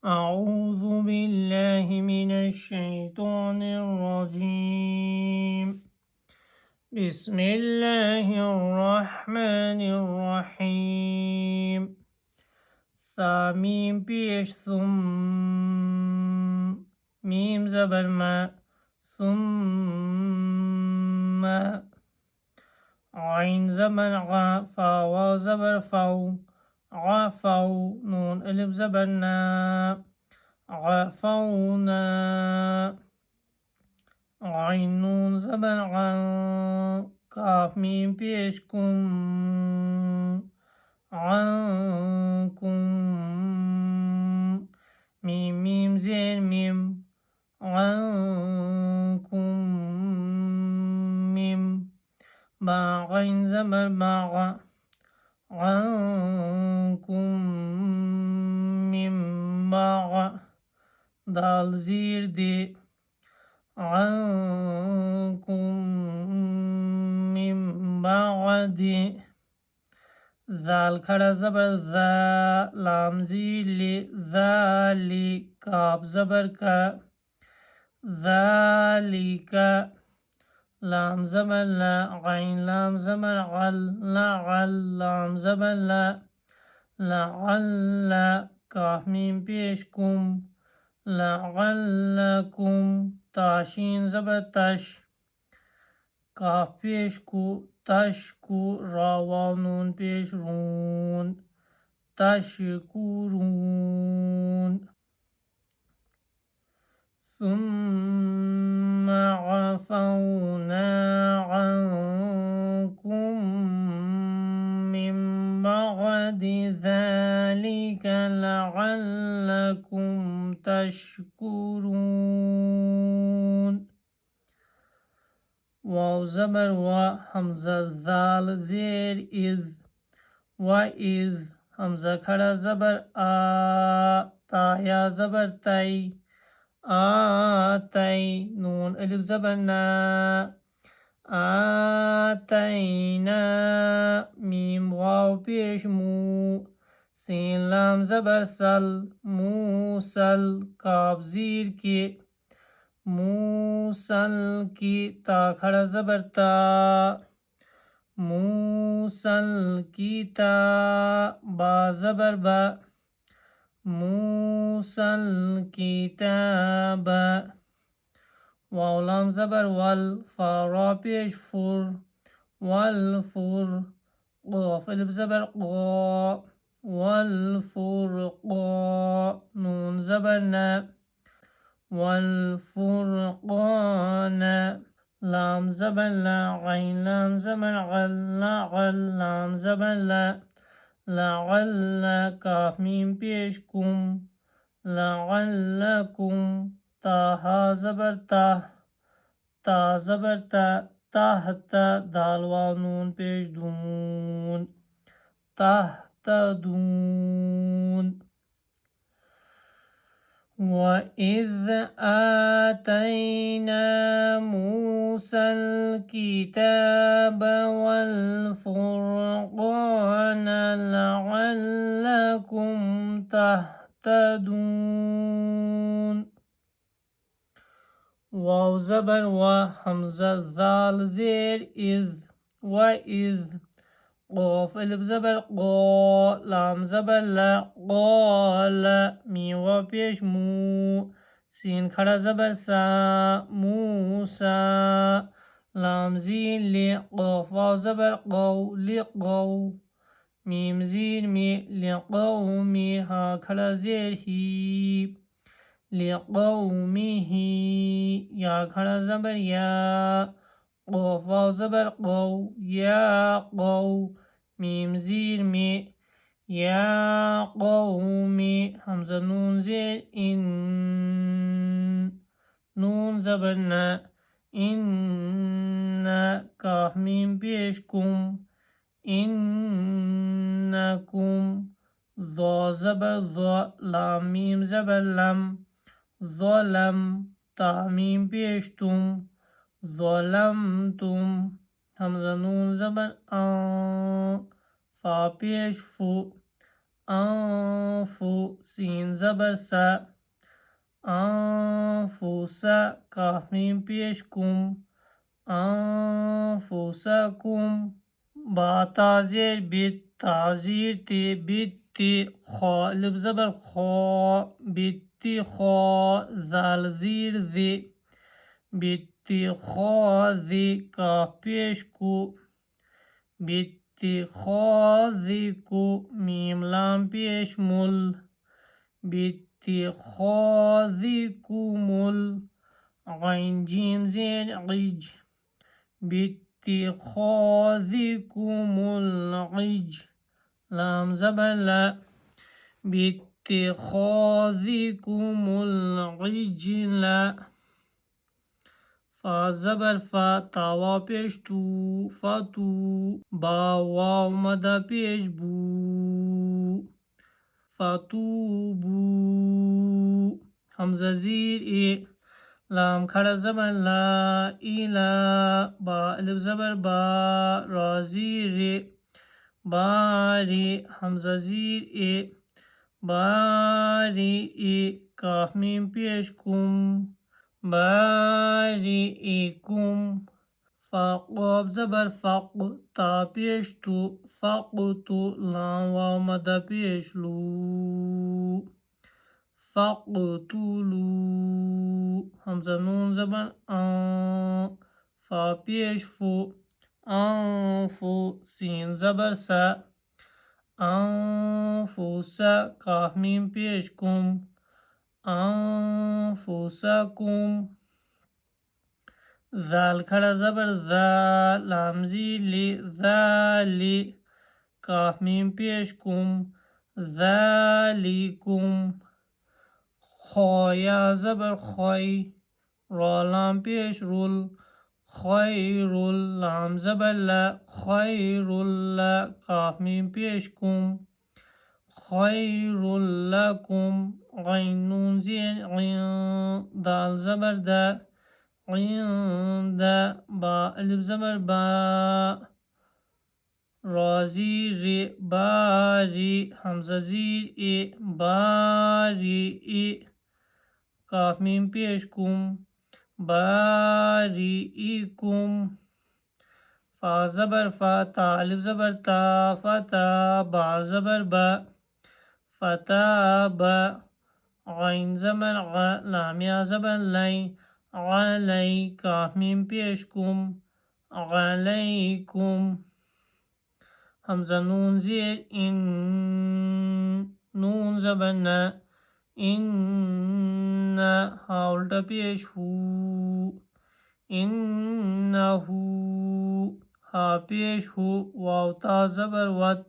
أعوذ بالله من الشيطان الرجيم. بسم الله الرحمن الرحيم. ثاميم بيش ميم زبر ما ثم عين زبر غا فا زبر فو غفو نون ألف زبرنا غفونا عين نون زبر عن كاف ميم بيشكم عنكم ميم زين ميم عنكم ميم باغين زبر باغ عنكم ميم باغ دال زير دي عنكم من بعد ذال کھڑا زبر ذا لام زیل ذالک کاف زبر کا ذالک لام زبر لا عین لام زبر عل لعل لام زبر لا لعل کاف میم پیش کم لعلکم تاشین زبر تش کاف پیش کو تشکو را واو نون پیش رون تشکرون ثم عفونا عنكم من بعد ذلك لعلكم تشكرون واو زبر و حمزة ذال زیر اذ و اذ حمزة کھڑا زبر آ تا یا زبر تی آتی نون الف زبر نا آتینا میم واو پیش مو سین لام زبر سل موسل کاف زیر کی موسل کی تا کھڑا زبر تا موسل کی تا با زبر با موسل کتاب واو لام زبر ول فا را پیش فر والفر قاف الف زبر قا والفرقا نون زبر نا والفرقان لام زبر لا عين لام زبر عل لعل لام زبر لا لعل کاف میم پیش کم لعلکم تا ها زبر تا تا زبر تا تحت دال واو نون پیش دون تهتدون وَإِذْ آتَيْنَا مُوسَى الْكِتَابَ وَالْفُرْقَانَ لَعَلَّكُمْ تَهْتَدُونَ واو زبر و حمزة ذال زیر اذ و اذ قاف الف زبر قا لام زبر لا قال می و پیش مو سین کھڑا زبر سا موسا لام زین لی قاف واو زبر قو لقو میم زین می لقومی ها کھڑا زیر ہی لقومه یا کھڑا زبر یا قاف واو زبر قو یا قو میم زیر می یا قومی حمزة نون زیر ان نون زبر نا ان کاف میم پیش کم انکم ذو زبر ذو لام میم زبر لم ظلم تا میم پیش تم ظلمتم حمزة نون زبر فا پیش فو أنفو سين زبر سا أنفوسا قاف ميم پیش کم أنفسكم با تازیر بیت تازیر تی بیت تی خا لب زبر خا بیت تی خا زال زیر ذی بیت تی خا ذی کاف پیش کو بیت تی خا ذی کو میم لام پیش مل بیت تی خا ذی کو مل غین جیم زین عج باتخاذكم العج لام زبر لا باتخاذكم العجل فا زبر فا تاوا پیش تو فتو با واو مدا پیش بو فتوبو حمزه زیر ای لام کھڑا زبر لا ایلا با الف زبر با رازی ری باری حمزه زیر ای باری ای کاف میم پیش کم باری ای کم فاقواب زبر فق تا پیش تو فق تو لام واو مدا پیش لو فقتلوا همزة نون زبر فا پیش فو أنفو سين زبر سا أنفسا قاف ميم پیش کم أنفسكم ذال کھڑا زبر ذا لام زیلی ذالی قاف ميم پیش کم ذالکم خایا زبر خی را لام پیش رول خیر لام زبر لا خیر لا قاف میم پیش کم خیر لکم غین نون زین عین دال زبر دا عند با الف زبر با رازی ری باری حمزه زیر ای باری ای کاف میم پیش کم باریئکم فا زبر فا تا الف زبر تا فتا با زبر با فتابا غین زبر غ لام یا زبر لی علی کاف میم پیش کم علیکم حمزه نون زیر این نون زبر نا إن هاولت پیش هو إنه ها پیش هو واو تا زبر وت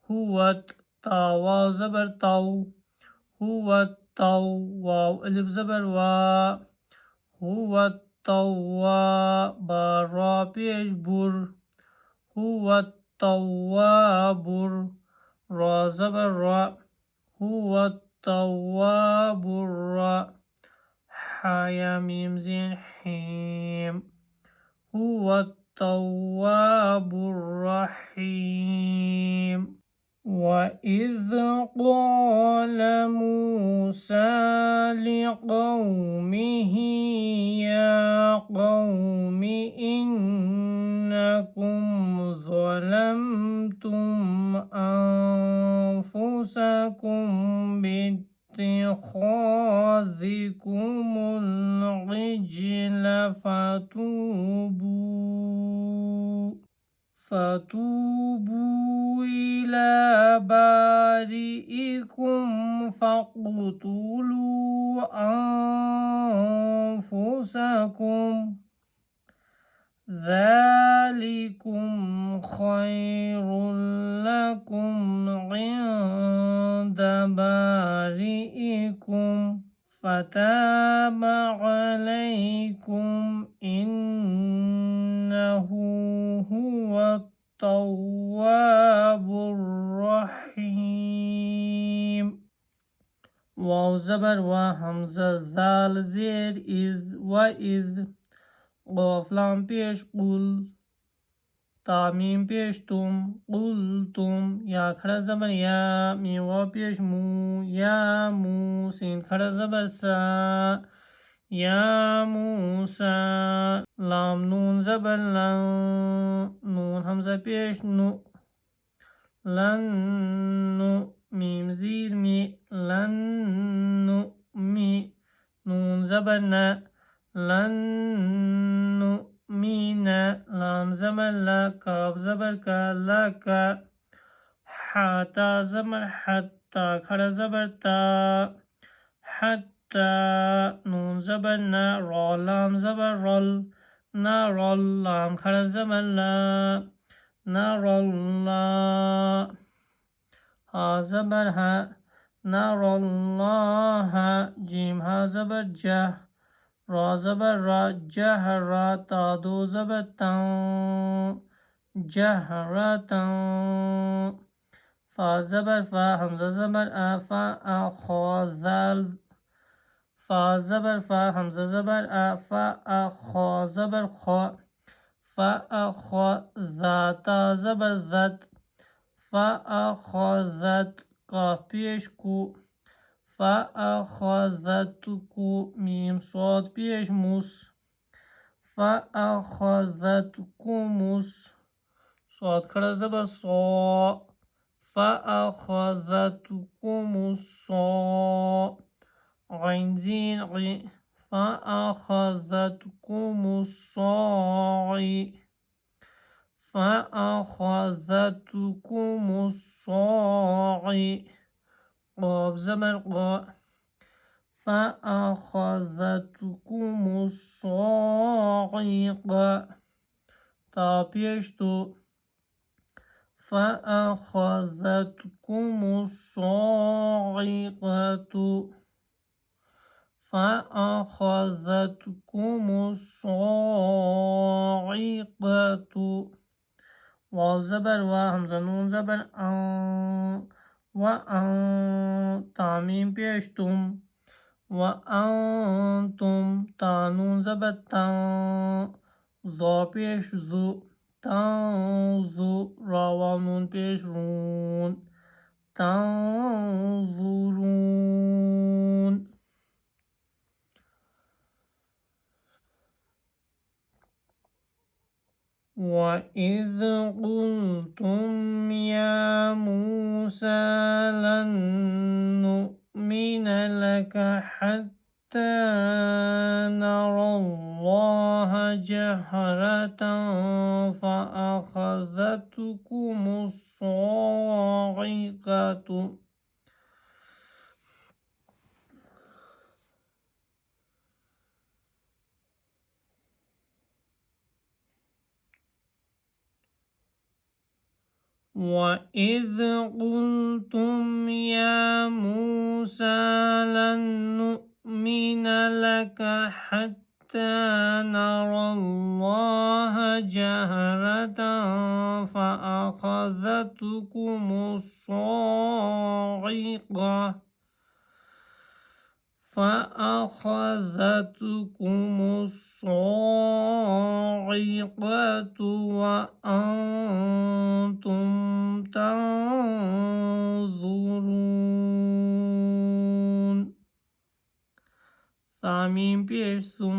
هوت تا واو زبر تو هوت تو واو الف زبر وا هوت تو وا با را پیش بر هوت توابر را زبر را هوت تواب الرا حيا ميم زين حيم هو التواب الرحيم وإذ قال موسى لقومه يا قوم إنكم ظلمتم أنفسكم باتخاذكم العجل فتوبوا إلى بارئكم فاقتلوا أنفسكم ذلكم خير لكم عند بارئكم فتاب عليكم إنه هو التواب الرحيم واو زبر و همزه ذال زیر إذ و إذ قاف لام پیش قل तामीम पेश तुम कुल तुम या खड़ा ज़बर या मीम वाव पेश मू या मू सीन खड़ा ज़बर सा या मूसा लाम नून ज़बर लं नून हमज़ा पेश नु लन नु मीम ज़ीर मी लन नु मी नून ज़बर न लन नु मीना लाम ज़बर ला काफ ज़बर का ला का हाता ज़बर हत्ता खड़ा ज़बर ता हत्ता नून ज़बर ना रा लाम ज़बर रोल ना रोल लाम खड़ा ज़बर ला ना रोल्ला हा ज़बर हा ना रोल्लाहा जीम हा ज़बर जा रा ज़बर रा जहरा ता दो ज़बर तां जहरतां फा ज़बर फा हमज़ा ज़बर आ फा आ खा ज़ाल फा ज़बर फा हमज़ा ज़बर आ फा आ खा ज़बर खा फा आ खा ज़ाता ज़बर ज़त फा आ खा ज़त काफ पेश कु फा आ खा ज़त कु मीम स्वाद पेश मुस फा आ खा ज़त कुमुस स्वाद खड़ा ज़बर सौ فأخذتكم الصاع غين زين غي فأخذتكم الصاع فأخذتكم الصاع قاب زبر قا فأخذتكم الصاعقة تا پیشتو فأخذتكم الصاعقة فأخذتكم الصاعقة واو زبر و همزة نون زبر وأن تعميم پیشتم وأنتم تانون زبر تان ذا پیش ذو تنظو را و نون پیش رون تنظرون وإذ قلتم يا موسى لن نؤمن لك حتى نرى الله جهرة فأخذتكم الصاعقة وإذ قلتم يا موسى لن نؤمن لك حتى نرى الله جهرة فأخذتكم الصاعقة وأنتم تنظرون ثامين پیش ثم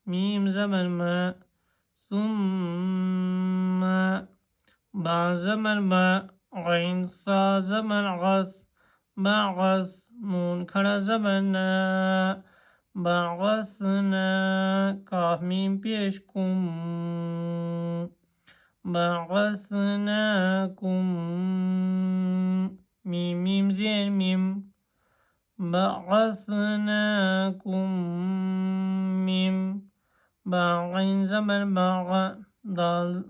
ميم زمر ما ثم با زمر ما غين ثا زمر غث بعث نون کھڑا زبرنا بعثنا کاف میم پیش کم بعثناكم میم میم زیر میم بعثناكم میم باغین زبر باغ دال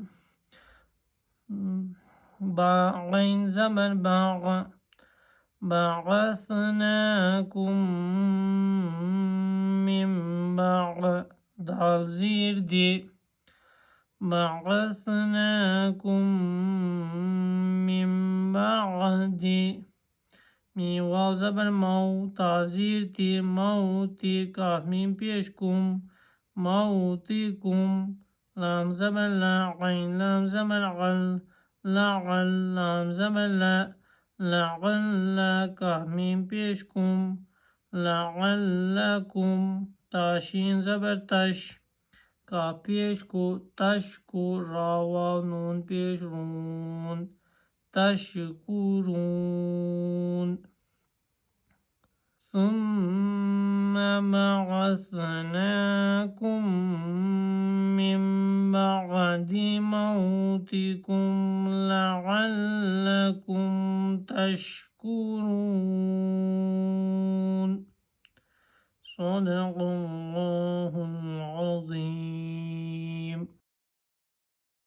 باغین زبر باغ بعثناكم من بعد دال زير دي بعثناكم من بعد مي واو زبر مو تعزير تي موتي كاف ميم پیش كم موتكم لام زبر لا عين لام زبر غل لعل لام زبر لا لعل كاف ميم بيشكم لعلكم تاشين زبر تش کاف پیش کو تش کو را واو نون پیش رون تشکرون ثم بعثناكم من بعد موتكم لعلكم تشكرون صدق الله العظيم.